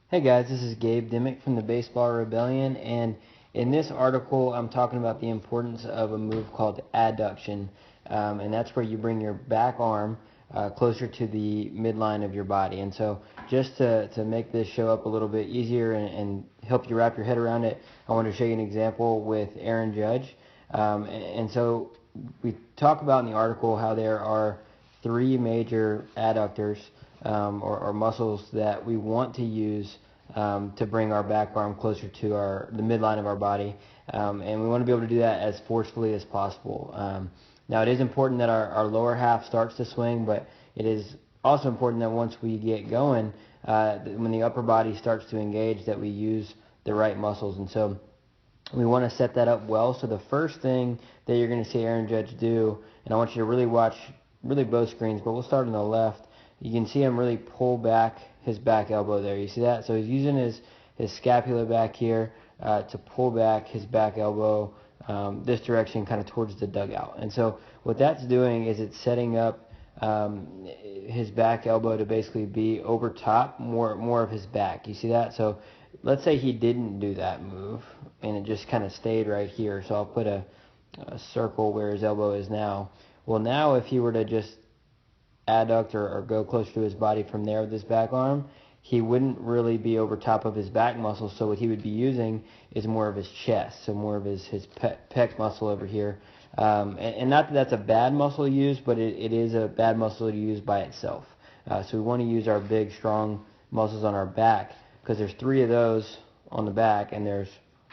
Hey guys, this is Gabe Dimmick from the Baseball Rebellion, and in this article I'm talking about the importance of a move called adduction, and that's where you bring your back arm closer to the midline of your body. And so just to make this show up a little bit easier and help you wrap your head around it, I want to show you an example with Aaron Judge. And so we talk about in the article how there are three major adductors or muscles that we want to use to bring our back arm closer to the midline of our body, and we want to be able to do that as forcefully as possible. Now it is important that our lower half starts to swing, but it is also important that once we get going, when the upper body starts to engage, that we use the right muscles. And so we want to set that up well. So the first thing that you're going to see Aaron Judge do, and I want you to really watch both screens, but we'll start on the left. You can see him really pull back his back elbow there. You see that? So he's using his scapula back here to pull back his back elbow this direction, kind of towards the dugout. And so what that's doing is it's setting up his back elbow to basically be over top more of his back. You see that? So let's say he didn't do that move and it just kind of stayed right here. So I'll put a circle where his elbow is now. Well, now if he were to just adduct or go closer to his body from there with his back arm, he wouldn't really be over top of his back muscle. So what he would be using is more of his chest, so more of his pec muscle over here. And not that that's a bad muscle to use, but it is a bad muscle to use by itself. So we want to use our big, strong muscles on our back, because there's three of those on the back and there's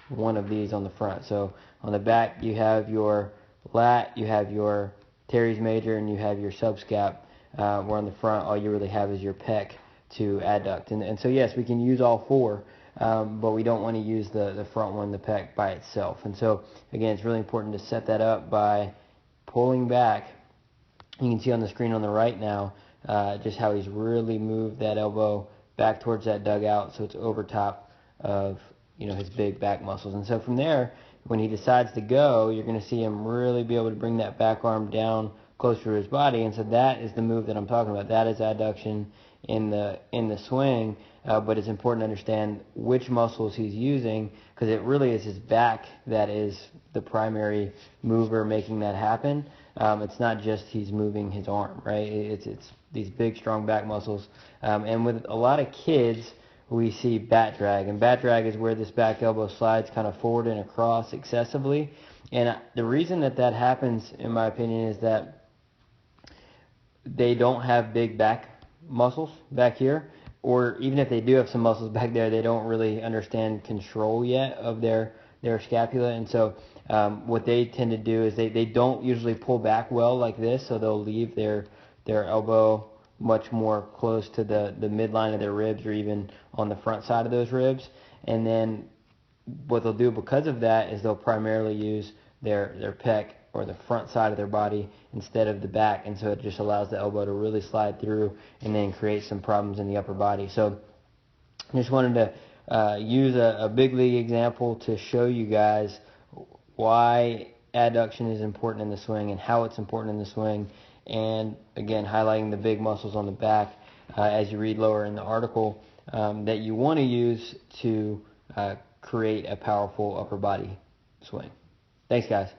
one of these on the front. So on the back you have your lat, you have your teres major, and you have your subscap. Where on the front all you really have is your pec to adduct. And so yes, we can use all four, but we don't want to use the front one, the pec, by itself. And so again, it's really important to set that up by pulling back. You can see on the screen on the right now just how he's really moved that elbow back towards that dugout, so it's over top of his big back muscles. And so from there, when he decides to go, you're going to see him really be able to bring that back arm down closer to his body. And so that is the move that I'm talking about. That is adduction in the swing, but it's important to understand which muscles he's using, because it really is his back that is the primary mover making that happen. It's not just he's moving his arm, right? It's these big, strong back muscles. And with a lot of kids, we see bat drag, and bat drag is where this back elbow slides kind of forward and across excessively. And the reason that happens, in my opinion, is that they don't have big back muscles back here, or even if they do have some muscles back there, they don't really understand control yet of their scapula. And so what they tend to do is they don't usually pull back well like this, so they'll leave their elbow much more close to the midline of their ribs, or even on the front side of those ribs. And then what they'll do because of that is they'll primarily use their pec, or the front side of their body, instead of the back. And so it just allows the elbow to really slide through and then create some problems in the upper body. So I just wanted to use a big league example to show you guys why adduction is important in the swing and how it's important in the swing, and again highlighting the big muscles on the back as you read lower in the article that you want to use to create a powerful upper body swing. Thanks guys.